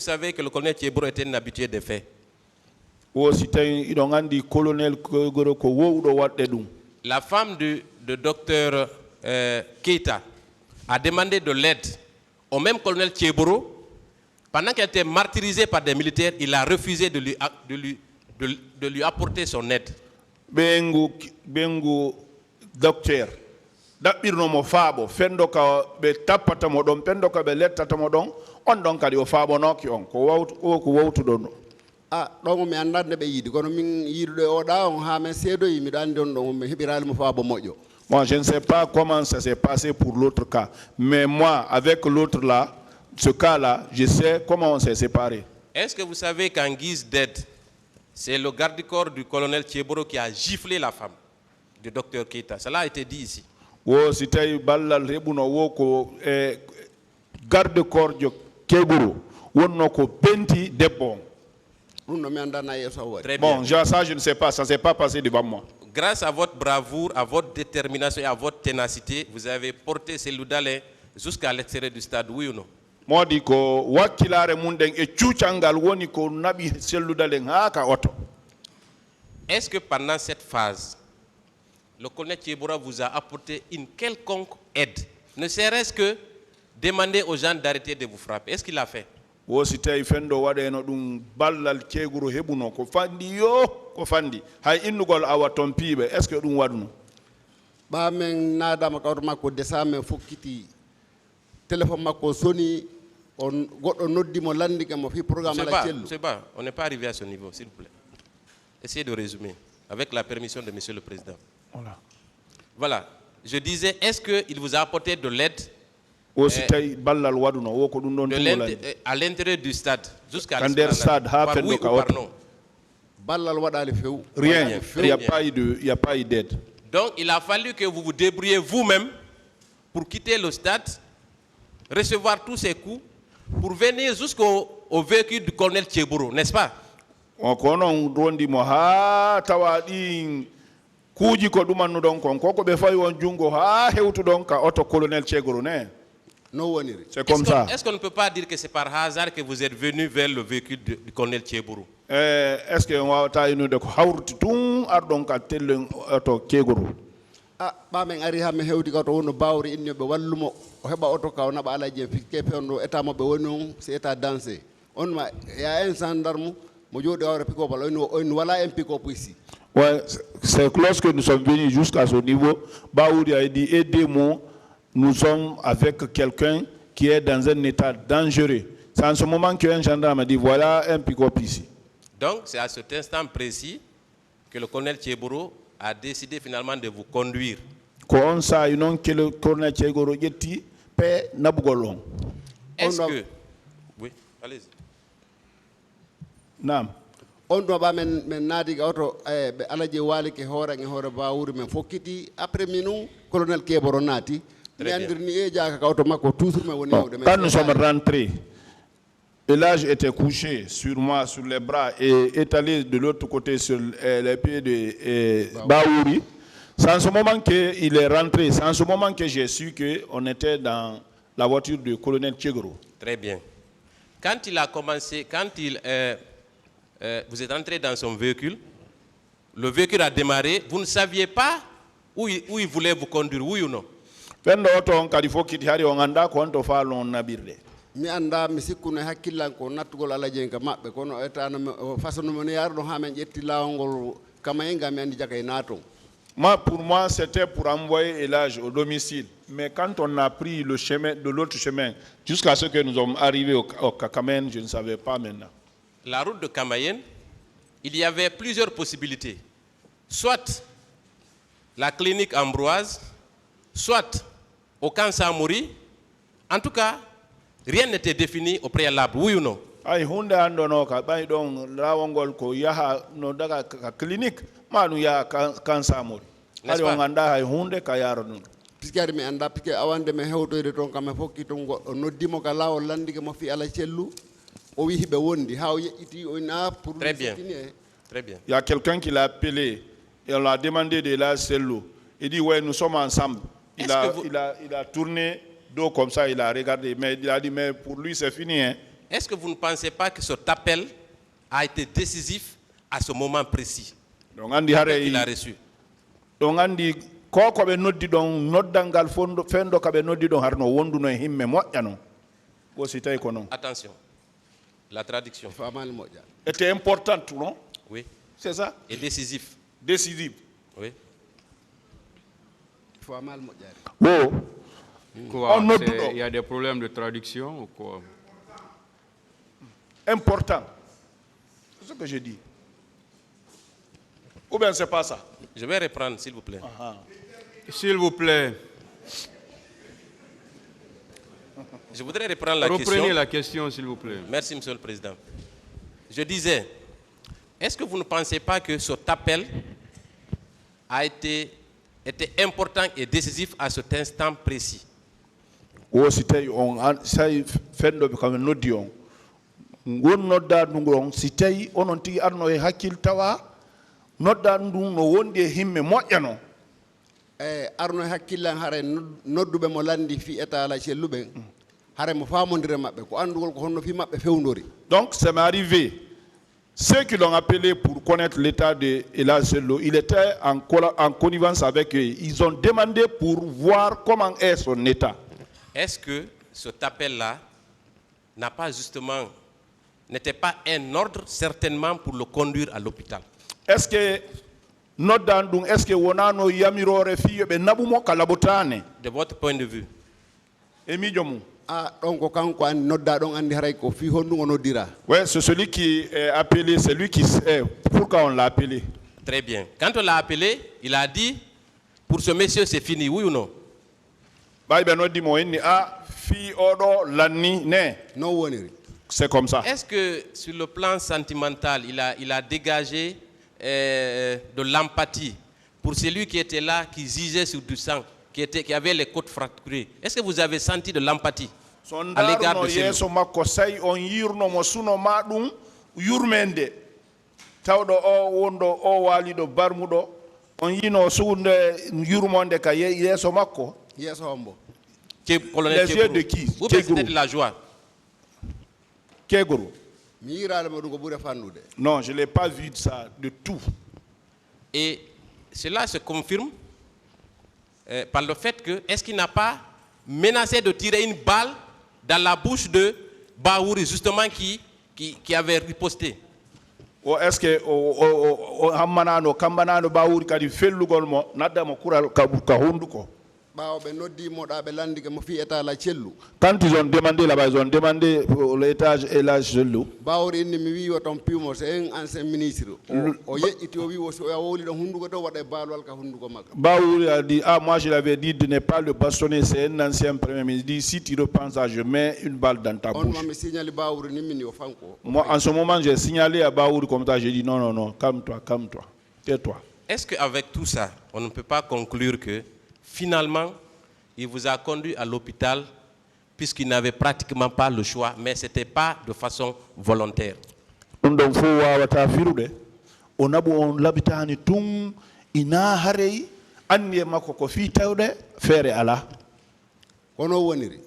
savez que le colonel Thiebro était un habitué des faits? La femme de docteur Keita a demandé de l'aide au même colonel Thiebro. Pendant qu'elle était martyrisée par des militaires, il a refusé de lui apporter son aide. Bengu docteur dabirno mo faabo fendo ka be tapata mo don pendo ka be lettata mo don on don kadi o faabo noki on ko wawtu don ɗon mi andande ɓe yiide kono min yiidude o ɗa on ha men seedoyi miɗo andi on ɗon mi heɓirali mo faabo moƴƴo. Moi je ne sais pas comment ça s'est passé pour l'autre cas, mais moi avec l'autre là, ce cas là, je sais comment on s'est séparés. Est-ce que vous savez qu'en guise d'aide, c'est le garde-corps du colonel Thiebro qui a giflé la femme du docteur Keita? Cela a été dit ici. Si tawi ballal heɓuno wo ko garde-corps jo Thiebro wonno ko penti debbo. Très bien. Bon, ça je ne sais pas, ça ne s'est pas passé devant moi. Grâce à votre bravoure, à votre détermination et à votre ténacité, vous avez porté Cellou Dalein jusqu'à l'extérieur du stade, oui ou non? Modi ko wakilare munden e ciucangal woni ko nabi Cellou Dalein ha ka oto. Est-ce que pendant cette phase, le colonel Thiebro vous a apporté une quelconque aide, ne serait-ce que demander aux gens d'arrêter de vous frapper? Est-ce qu'il l'a fait? Wosi tawi fendo waɗeno ɗum ballal ceeguro heɓuno ko fandi yo ko fandi hay innugol awa ton piiɓe est ce que ɗum waɗuno ɓa men naadama kawto makko desa men fokkiti téléphone makko soni on goɗɗo noddimo landike mo fi programme ala cellu. C'est pas, on n'est pas arrivé à ce niveau, s'il vous plaît. Essayez de résumer avec la permission de monsieur le président. Voilà, je disais, est-ce qu'il vous a apporté de l'aide à l'intérieur du stade jusqu'à l'esplanade, par oui ou par non? Rien, il n'y a pas eu d'aide. Donc il a fallu que vous vous débrouillez vous-même pour quitter le stade, recevoir tous ces coups, pour venir jusqu'au véhicule du colonel Thiebro, n'est-ce pas? C'est comme ça. Est-ce qu'on ne peut pas dire que c'est par hasard que vous êtes venu vers le véhicule du colonel Thiebro? Est-ce que on va tailler de hawrti tun ardon ka tellen auto Thiebro? Ba men ari ha me hewdi ka to wono bawri inni be wallumo o heba auto ka ona ba alaje fikke pendo état mo be woni c'est état dansé on ma ya un gendarme mo jodi awre piko balo on wala un piko ici. Ouais, c'est lorsque nous sommes venus jusqu'à ce niveau, Baouri a dit aidez-moi. Nous sommes avec quelqu'un qui est dans un état dangereux. C'est en ce moment qu'un gendarme a dit voilà un pick-up ici. Donc c'est à cet instant précis que le colonel Thiebro a décidé finalement de vous conduire. Que le colonel Thiebro yetti pe nabugolon. Est-ce que oui, allez-y. Naam. On doit pas men nadi auto be alaje wali ke hore ngi hore Baouri men fokiti après minu colonel Thiebro nati. Quand nous sommes rentrés, Elage était couché sur moi, sur les bras et étalé de l'autre côté sur les pieds de Baouri. C'est en ce moment qu'il est rentré, c'est en ce moment que j'ai su qu'on était dans la voiture du colonel Thiebro. Très bien. Quand il a commencé, vous êtes entré dans son véhicule, le véhicule a démarré, vous ne saviez pas où il voulait vous conduire, oui ou non? Pendo auto on kadi fokiti hari on anda ko onto falon nabirde mi anda mi sikkuno hakkillan ko nattugol ala jenga mabbe kono etano façon mon yardo ha men jetti lawngol kamayenga mi andi jakay nato. Pour moi c'était pour envoyer Elage au domicile, mais quand on a pris le chemin de l'autre chemin jusqu'à ce que nous sommes arrivés au Kakamen, je ne savais pas maintenant. La route de Kamayen, il y avait plusieurs possibilités. Soit la clinique Ambroise, soit au camp Samori. En tout cas, rien n'était défini au préalable, oui ou non? Ay hunde andono ka bay don lawongol ko yaha no daga ka clinique manu ya camp Samori. Ari on anda hay hunde ka yaro non. Piskari mi anda piske awande me hewtoyde ton kam fokki ton goddo noddimo ka lawol landike mo fi ala cellu o wi hibe wondi ha o yetti o na pour. Très bien. Très bien. Il y a quelqu'un qui l'a appelé et on l'a demandé de la cellu. Il dit ouais, nous sommes ensemble. Il a tourné dos comme ça, il a regardé, mais il a dit mais pour lui c'est fini, hein. est-ce que vous ne pensez pas que cet appel a été décisif à ce moment précis donc andi hare qu'il a reçu? donc andi ko be noddi don noddangal fendo kabe noddi don harno wonduno e himme moƴƴano o si tawi ko non. Attention, la traduction. Était importante, non? Oui. C'est ça? Et décisif. Décisif. Oui. Bon. Quoi, il y a des problèmes de traduction ou quoi? Important. C'est ce que je dis. Ou bien c'est pas ça? Je vais reprendre, s'il vous plaît. S'il vous plaît. Je voudrais reprendre la question. Reprenez la question, s'il vous plaît. Merci, Monsieur le Président. Je disais, est-ce que vous ne pensez pas que cet appel a été important et décisif à cet instant précis? O si tawi on say fendoɓe kamɓe noddi on ngon nodda ɗum on si tawi onon tigi arno e hakkille tawa nodda ɗum no wondi e himme moƴƴano arno e hakkillan hare nodduɓe mo landi fi état celluɓe hare mo famodire maɓɓe ko andugol ko honno fi maɓɓe fewndori. Donc ça m'est arrivé. Ceux qui l'ont appelé pour connaître l'état de Ela Sello, il était en connivence avec eux. Ils ont demandé pour voir comment est son état. Est-ce que cet appel-là n'était pas un ordre certainement pour le conduire à l'hôpital? Est-ce que wonano yamirore fiyo be nabumo kalabotane? De votre point de vue. Ouais, c'est celui qui est appelé, c'est lui qui sait pourquoi on l'a appelé. Très bien. Quand on l'a appelé, il a dit, pour ce monsieur c'est fini, oui ou non? C'est comme ça. Est-ce que sur le plan sentimental, il a dégagé de l'empathie pour celui qui était là, qui gisait sur du sang, qui avait les côtes fracturées? Est-ce que vous avez senti de l'empathie à l'égard de celui-là? Les yeux de qui? Vous c'était de la joie. Non, je ne l'ai pas vu de ça, de tout. Et cela se confirme par le fait que, est-ce qu'il n'a pas menacé de tirer une balle dans la bouche de Baouri, justement, qui avait riposté? Ou est-ce que Baouri kadi fellugol mo nadda mo kural ka hunduko? Quand ils ont demandé là-bas, ils ont demandé l'étage et l'âge Sello. Baouri a dit, moi je l'avais dit de ne pas le bastonner, c'est un ancien premier ministre. Il dit, si tu reprends ça, je mets une balle dans ta bouche. Moi, en ce moment, j'ai signalé à Baouri comme ça, j'ai dit, non, calme-toi, tais-toi. Est-ce qu'avec tout ça, on ne peut pas conclure que finalement, il vous a conduit à l'hôpital puisqu'il n'avait pratiquement pas le choix, mais ce n'était pas de façon volontaire?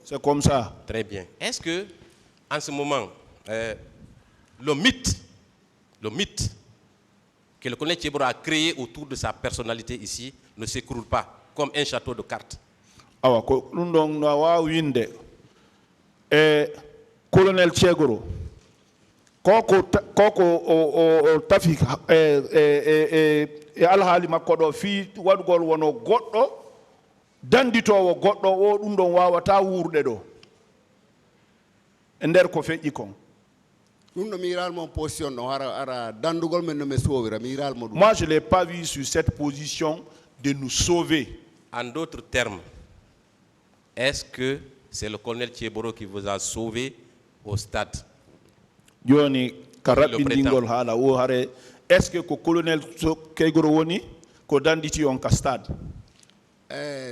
C'est comme ça. Très bien. Est-ce que, en ce moment, le mythe que le colonel Thiebro a créé autour de sa personnalité ici ne s'écroule pas comme un château de cartes? Colonel Thiebro, koko tafi alhaali makko ɗo fi waɗugol wono goɗɗo danditowo goɗɗo o ɗum ɗon wawata wurde ɗo e nder ko feƴƴi kon. Moi, je ne l'ai pas vu sur cette position de nous sauver. En d'autres termes, est-ce que c'est le colonel Thiebro qui vous a sauvé au stade? Est-ce que le colonel Thiebro woni ko danditi on ka stade?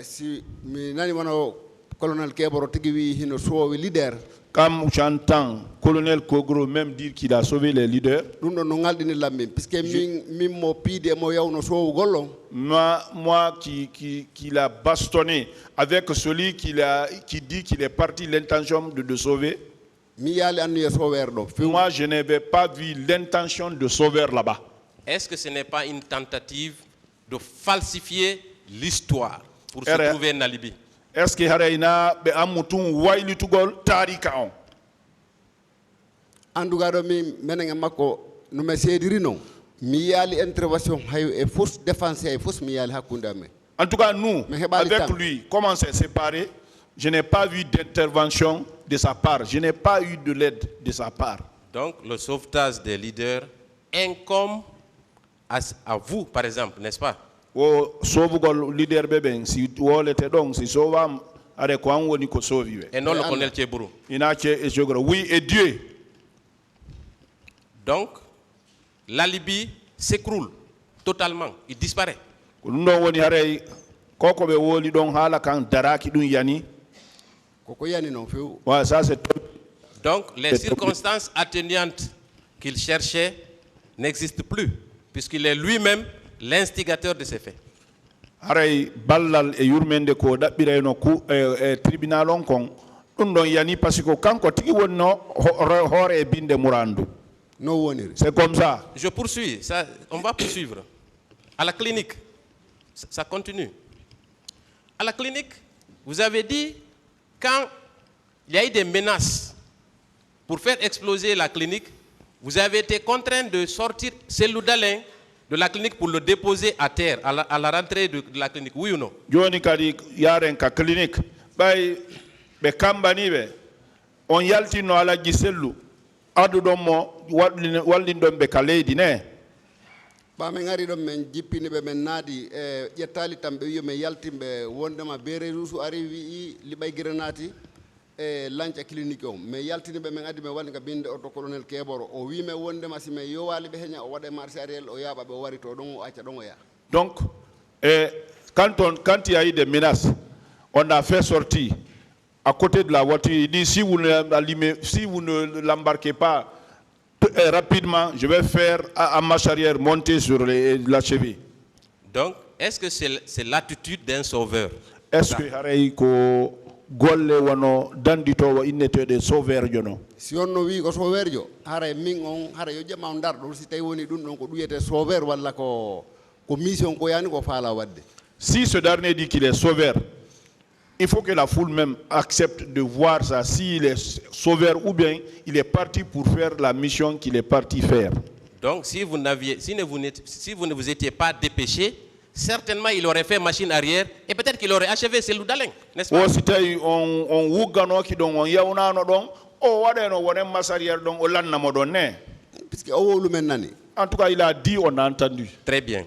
Si mi nani wono colonel Thiebro tigi wi hino sowi leader. Comme j'entends colonel Kogro même dire qu'il a sauvé les leaders. Moi qui l'a bastonné avec celui qui dit qu'il est parti l'intention de sauver. Moi, je n'avais pas vu l'intention de sauveur là-bas. Est-ce que ce n'est pas une tentative de falsifier l'histoire pour se trouver un alibi? Est-ce que Haraina be amutun waili tugol tarika on? Andugado mi menenga mako no me sedirino mi yali intervention hay e fausse défense et fausse mi yali hakundame. En tout cas, nous, avec lui, comment c'est séparé? Je n'ai pas vu d'intervention de sa part. Je n'ai pas eu de l'aide de sa part. Donc, le sauvetage des leaders incombe à vous, par exemple, n'est-ce pas? Leader bébé, si tu es donc, si sauvam, avec quoi on ko sauver. Et non le colonel Tchéburu. Oui, et Dieu. Donc, l'alibi s'écroule totalement. Il disparaît. Donc, les circonstances atténuantes qu'il cherchait n'existent plus, puisqu'il est lui-même l'instigateur de ces faits. C'est comme ça. Je poursuis, on va poursuivre. À la clinique, ça continue. À la clinique, vous avez dit, quand il y a eu des menaces pour faire exploser la clinique, vous avez été contraint de sortir Cellou Dalein de la clinique pour le déposer à terre, à la rentrée de la clinique, oui ou non? Joni kadi yaren ka clinique bay be kambani be on yaltino ala gisellu adu don mo wallin don be kaleydi ne ba men ngari don men jippini be men naadi e jettali tambe wi men yaltimbe wondema bere rusu ari wi libay grenati e lanca clinique on mais yaltini be men addi me walli ga binde auto colonel Keboro o wi me wondema si me yowali be henya o wade marché ariel o yaba be wari to don o acca don o ya. Donc quand il y a eu des menaces, on a fait sortir à côté de la voiture. Il dit si vous ne l'embarquez pas rapidement, je vais faire à marche arrière monter sur la cheville. Donc, est-ce que c'est l'attitude d'un sauveur? Est-ce que Haraïko golle wano dandito innete de sauveur jono? Si on no wi ko sauveur jo haray min on haray yo jama on dardo si tay woni dum don ko duyete sauveur walla ko mission ko yani ko fala wadde. Si ce dernier dit qu'il est sauveur, il faut que la foule même accepte de voir ça, s'il est sauveur ou bien il est parti pour faire la mission qu'il est parti faire. Donc si vous ne vous étiez pas dépêché, certainement il aurait fait machine arrière et peut-être qu'il aurait achevé Cellou Dalein, n'est-ce pas? On wugano ki don on yawnano don o wadeno wonen masarière don o lanna modon ne. Puisque o wolu men nani. En tout cas, il a dit, on a entendu. Très bien.